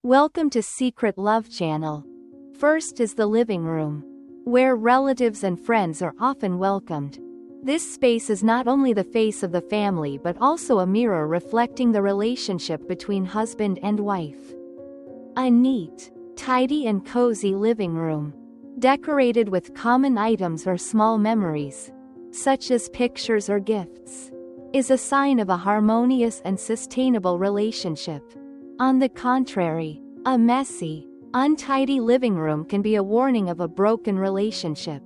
Welcome to Secret Love Channel. First is the living room, where relatives and friends are often welcomed. This space is not only the face of the family but also a mirror reflecting the relationship between husband and wife. A neat, tidy and cozy living room, decorated with common items or small memories, such as pictures or gifts, is a sign of a harmonious and sustainable relationship. On the contrary, a messy, untidy living room can be a warning of a broken relationship,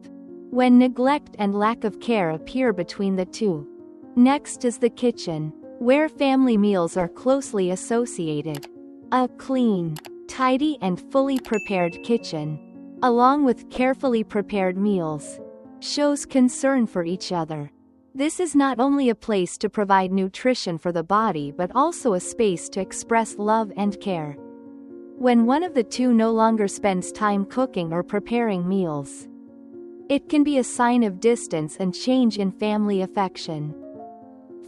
when neglect and lack of care appear between the two. Next is the kitchen, where family meals are closely associated. A clean, tidy and fully prepared kitchen, along with carefully prepared meals, shows concern for each other. This is not only a place to provide nutrition for the body but also a space to express love and care. When one of the two no longer spends time cooking or preparing meals, it can be a sign of distance and change in family affection.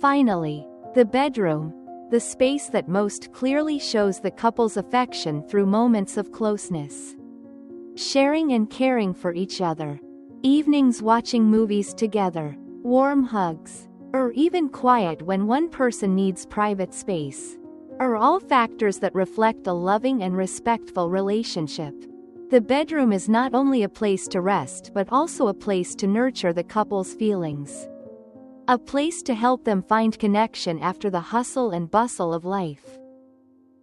Finally, the bedroom, the space that most clearly shows the couple's affection through moments of closeness, sharing and caring for each other. Evenings watching movies together, warm hugs, or even quiet when one person needs private space, are all factors that reflect a loving and respectful relationship. The bedroom is not only a place to rest but also a place to nurture the couple's feelings. A place to help them find connection after the hustle and bustle of life.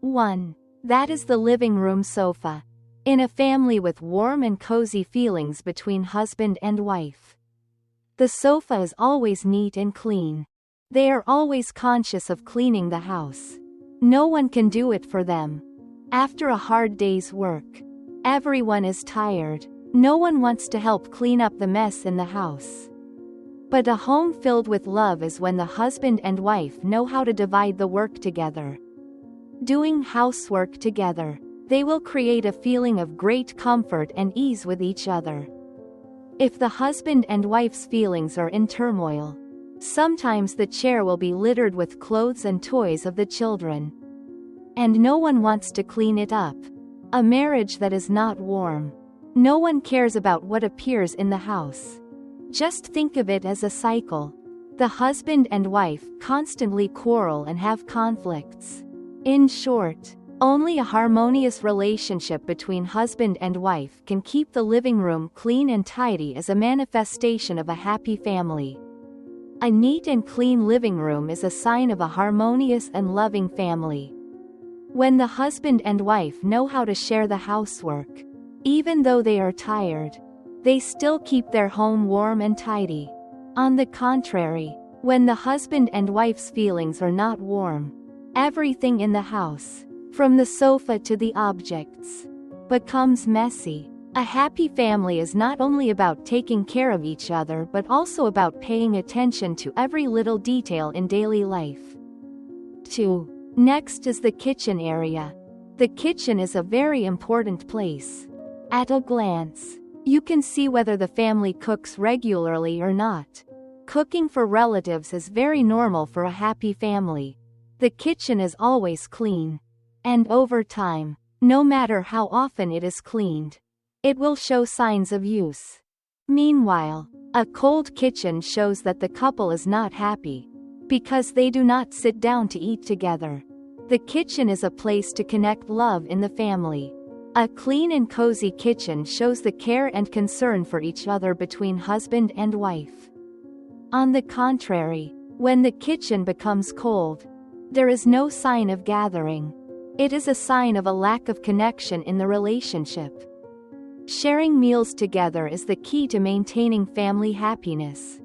1. That is the living room sofa. In a family with warm and cozy feelings between husband and wife, the sofa is always neat and clean. They are always conscious of cleaning the house. No one can do it for them. After a hard day's work, everyone is tired. No one wants to help clean up the mess in the house. But a home filled with love is when the husband and wife know how to divide the work together. Doing housework together, they will create a feeling of great comfort and ease with each other. If the husband and wife's feelings are in turmoil, sometimes the chair will be littered with clothes and toys of the children, and no one wants to clean it up. A marriage that is not warm. No one cares about what appears in the house. Just think of it as a cycle. The husband and wife constantly quarrel and have conflicts. In short, only a harmonious relationship between husband and wife can keep the living room clean and tidy as a manifestation of a happy family. A neat and clean living room is a sign of a harmonious and loving family. When the husband and wife know how to share the housework, even though they are tired, they still keep their home warm and tidy. On the contrary, when the husband and wife's feelings are not warm, everything in the house, from the sofa to the objects, becomes messy. A happy family is not only about taking care of each other but also about paying attention to every little detail in daily life. 2. Next is the kitchen area. The kitchen is a very important place. At a glance, you can see whether the family cooks regularly or not. Cooking for relatives is very normal for a happy family. The kitchen is always clean. And over time, no matter how often it is cleaned, it will show signs of use. Meanwhile, a cold kitchen shows that the couple is not happy, because they do not sit down to eat together. The kitchen is a place to connect love in the family. A clean and cozy kitchen shows the care and concern for each other between husband and wife. On the contrary, when the kitchen becomes cold, there is no sign of gathering. It is a sign of a lack of connection in the relationship. Sharing meals together is the key to maintaining family happiness.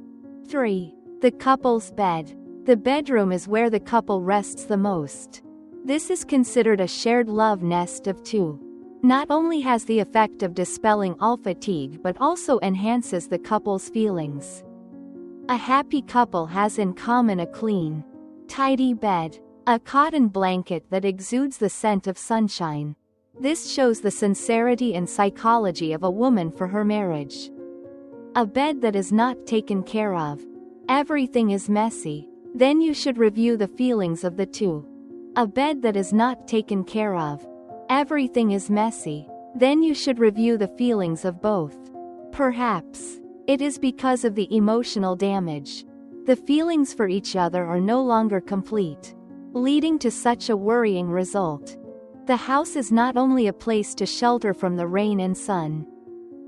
3. The couple's bed. The bedroom is where the couple rests the most. This is considered a shared love nest of two. Not only has the effect of dispelling all fatigue but also enhances the couple's feelings. A happy couple has in common a clean, tidy bed, a cotton blanket that exudes the scent of sunshine. This shows the sincerity and psychology of a woman for her marriage. A bed that is not taken care of, everything is messy, then you should review the feelings of the two. A bed that is not taken care of, everything is messy, then you should review the feelings of both. Perhaps it is because of the emotional damage. The feelings for each other are no longer complete, leading to such a worrying result. The house is not only a place to shelter from the rain and sun,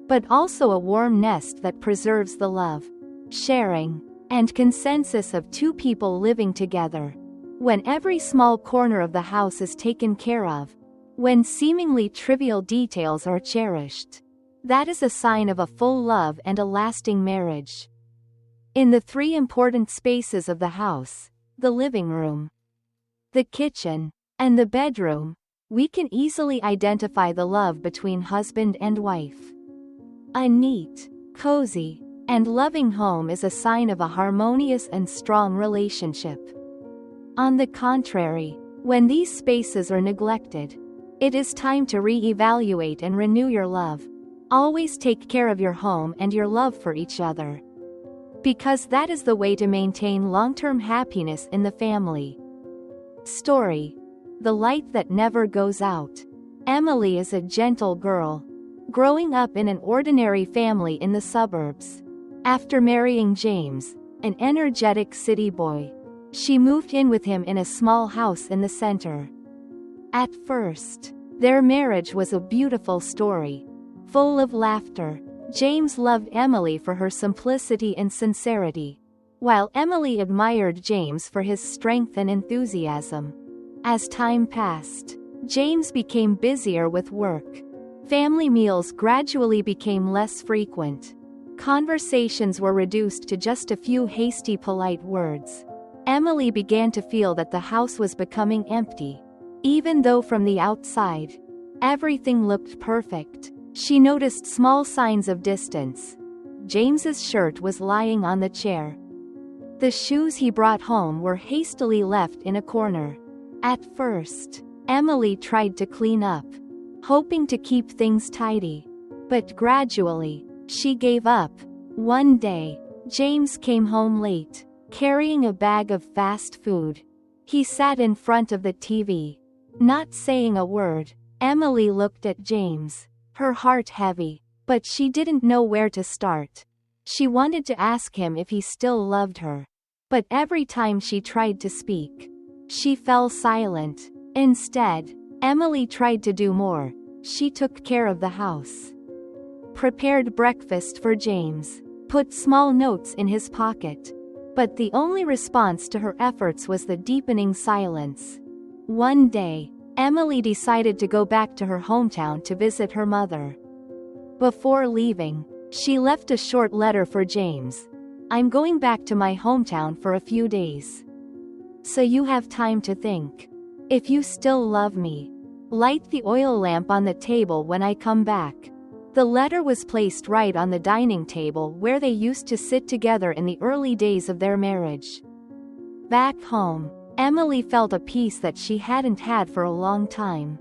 but also a warm nest that preserves the love, sharing, and consensus of two people living together. When every small corner of the house is taken care of, when seemingly trivial details are cherished, that is a sign of a full love and a lasting marriage. In the three important spaces of the house, the living room, the kitchen, and the bedroom, we can easily identify the love between husband and wife. A neat, cozy, and loving home is a sign of a harmonious and strong relationship. On the contrary, when these spaces are neglected, it is time to re-evaluate and renew your love. Always take care of your home and your love for each other, because that is the way to maintain long-term happiness in the family. Story: The Light That Never Goes Out. Emily is a gentle girl, growing up in an ordinary family in the suburbs. After marrying James, an energetic city boy, she moved in with him in a small house in the center. At first, their marriage was a beautiful story, full of laughter. James loved Emily for her simplicity and sincerity, while Emily admired James for his strength and enthusiasm. As time passed, James became busier with work. Family meals gradually became less frequent. Conversations were reduced to just a few hasty polite words. Emily began to feel that the house was becoming empty. Even though from the outside, everything looked perfect, she noticed small signs of distance. James's shirt was lying on the chair. The shoes he brought home were hastily left in a corner. At first, Emily tried to clean up, hoping to keep things tidy. But gradually, she gave up. One day, James came home late, carrying a bag of fast food. He sat in front of the TV, not saying a word. Emily looked at James, her heart heavy, but she didn't know where to start. She wanted to ask him if he still loved her, but every time she tried to speak, she fell silent. Instead, Emily tried to do more. She took care of the house, prepared breakfast for James, put small notes in his pocket. But the only response to her efforts was the deepening silence. One day, Emily decided to go back to her hometown to visit her mother. Before leaving, she left a short letter for James. "I'm going back to my hometown for a few days, so you have time to think. If you still love me, light the oil lamp on the table when I come back." The letter was placed right on the dining table where they used to sit together in the early days of their marriage. Back home, Emily felt a peace that she hadn't had for a long time.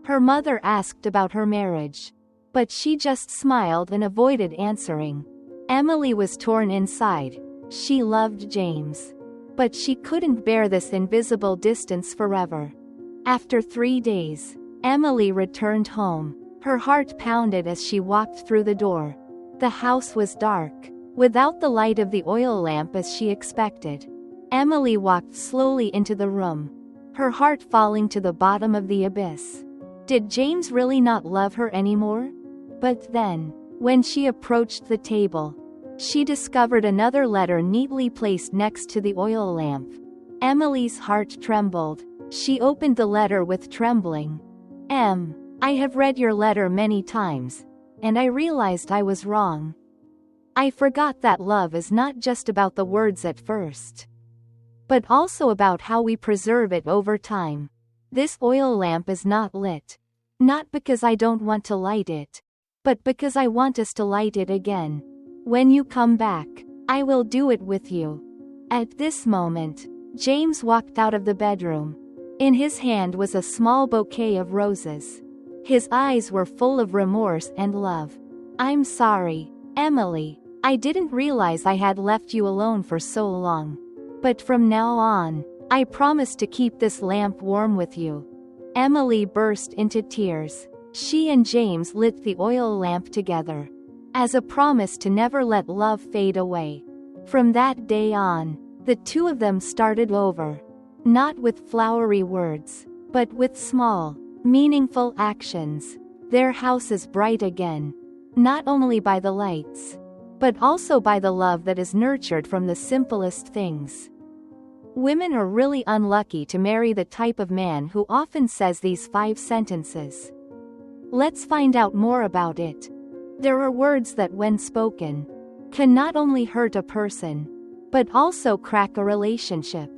Her mother asked about her marriage, but she just smiled and avoided answering. Emily was torn inside. She loved James, but she couldn't bear this invisible distance forever. After 3 days, Emily returned home. Her heart pounded as she walked through the door. The house was dark, without the light of the oil lamp as she expected. Emily walked slowly into the room, her heart falling to the bottom of the abyss. Did James really not love her anymore? But then, when she approached the table, she discovered another letter neatly placed next to the oil lamp. Emily's heart trembled. She opened the letter with trembling. I have read your letter many times, and I realized I was wrong. I forgot that love is not just about the words at first, but also about how we preserve it over time. This oil lamp is not lit, not because I don't want to light it, but because I want us to light it again. When you come back, I will do it with you. At this moment, James walked out of the bedroom. In his hand was a small bouquet of roses. His eyes were full of remorse and love. "I'm sorry, Emily. I didn't realize I had left you alone for so long. But from now on, I promise to keep this lamp warm with you." Emily burst into tears. She and James lit the oil lamp together, as a promise to never let love fade away. From that day on, the two of them started over. Not with flowery words, but with small, meaningful actions. Their house is bright again. Not only by the lights, but also by the love that is nurtured from the simplest things. Women are really unlucky to marry the type of man who often says these 5 sentences. Let's find out more about it. There are words that, when spoken, can not only hurt a person, but also crack a relationship.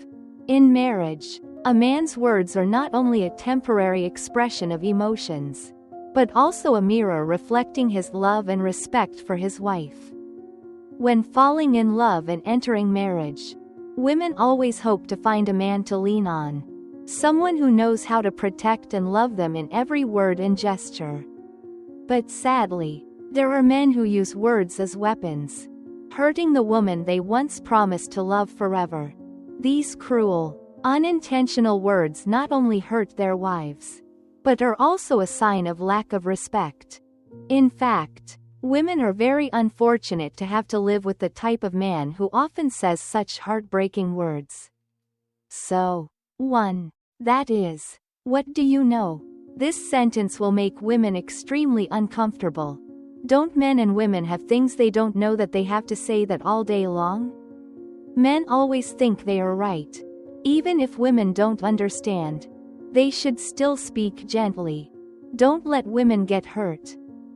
In marriage, a man's words are not only a temporary expression of emotions, but also a mirror reflecting his love and respect for his wife. When falling in love and entering marriage, women always hope to find a man to lean on, someone who knows how to protect and love them in every word and gesture. But sadly, there are men who use words as weapons, hurting the woman they once promised to love forever. These cruel, unintentional words not only hurt their wives, but are also a sign of lack of respect. In fact, women are very unfortunate to have to live with the type of man who often says such heartbreaking words. So, 1. That is, what do you know? This sentence will make women extremely uncomfortable. Don't men and women have things they don't know that they have to say that all day long? Men always think they are right. Even if women don't understand, they should still speak gently. Don't let women get hurt.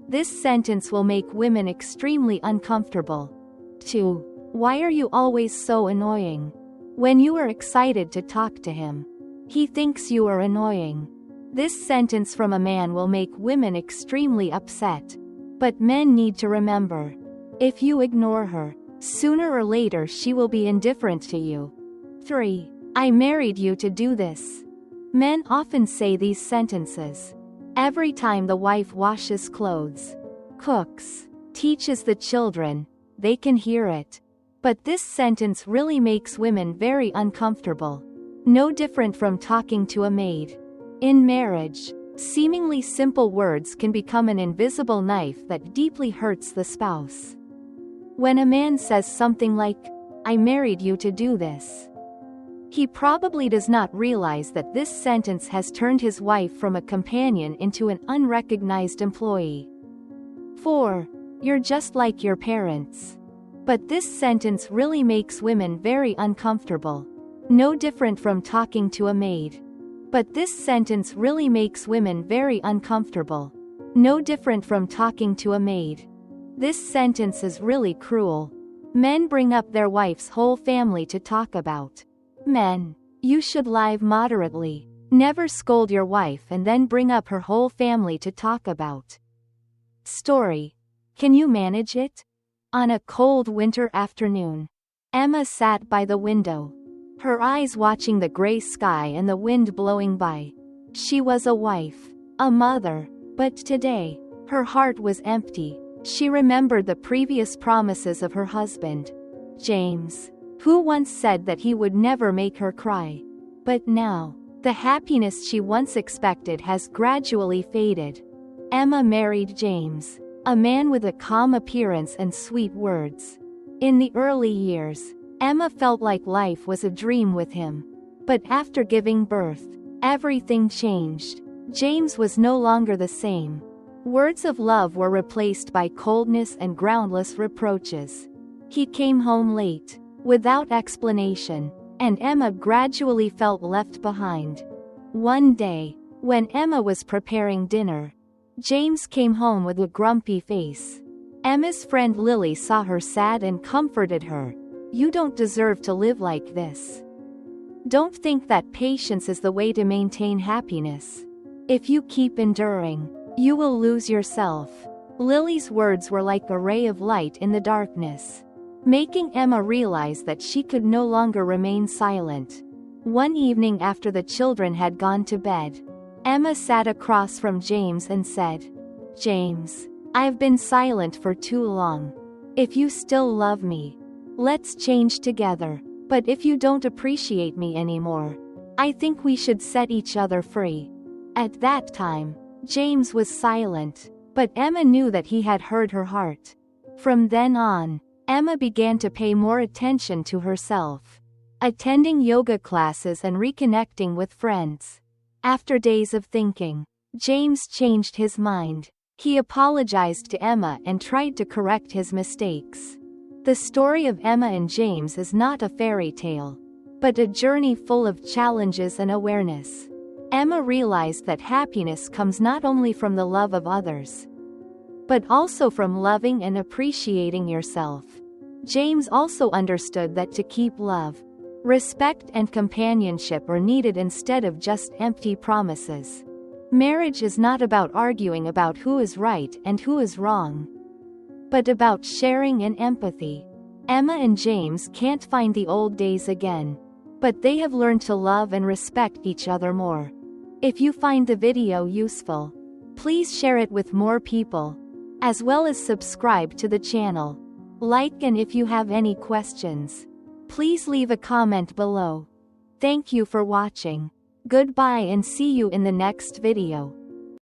This sentence will make women extremely uncomfortable. 2. Why are you always so annoying? When you are excited to talk to him, he thinks you are annoying. This sentence from a man will make women extremely upset. But men need to remember, if you ignore her, sooner or later she will be indifferent to you. 3. I married you to do this. Men often say these sentences every time the wife washes clothes, cooks, teaches the children. They can hear it. But this sentence really makes women very uncomfortable. No different from talking to a maid. In marriage, seemingly simple words can become an invisible knife that deeply hurts the spouse. When a man says something like, I married you to do this, he probably does not realize that this sentence has turned his wife from a companion into an unrecognized employee. 4. You're just like your parents. But this sentence really makes women very uncomfortable. No different from talking to a maid. But this sentence really makes women very uncomfortable. No different from talking to a maid. This sentence is really cruel. Men bring up their wife's whole family to talk about. Men, you should lie moderately. Never scold your wife and then bring up her whole family to talk about. Story. Can you manage it? On a cold winter afternoon, Emma sat by the window, her eyes watching the gray sky and the wind blowing by. She was a wife, a mother, but today, her heart was empty. She remembered the previous promises of her husband, James, who once said that he would never make her cry. But now, the happiness she once expected has gradually faded. Emma married James, a man with a calm appearance and sweet words. In the early years, Emma felt like life was a dream with him. But after giving birth, everything changed. James was no longer the same. Words of love were replaced by coldness and groundless reproaches. He came home late, without explanation, and Emma gradually felt left behind. One day, when Emma was preparing dinner, James came home with a grumpy face. Emma's friend Lily saw her sad and comforted her. You don't deserve to live like this. Don't think that patience is the way to maintain happiness. If you keep enduring, you will lose yourself. Lily's words were like a ray of light in the darkness, making Emma realize that she could no longer remain silent. One evening after the children had gone to bed, Emma sat across from James and said, James, I've been silent for too long. If you still love me, let's change together. But if you don't appreciate me anymore, I think we should set each other free. At that time, James was silent, but Emma knew that he had heard her heart. From then on, Emma began to pay more attention to herself, attending yoga classes and reconnecting with friends. After days of thinking, James changed his mind. He apologized to Emma and tried to correct his mistakes. The story of Emma and James is not a fairy tale, but a journey full of challenges and awareness. Emma realized that happiness comes not only from the love of others, but also from loving and appreciating yourself. James also understood that to keep love, respect and companionship are needed instead of just empty promises. Marriage is not about arguing about who is right and who is wrong, but about sharing and empathy. Emma and James can't find the old days again, but they have learned to love and respect each other more. If you find the video useful, please share it with more people, as well as subscribe to the channel. Like, and if you have any questions, please leave a comment below. Thank you for watching. Goodbye and see you in the next video.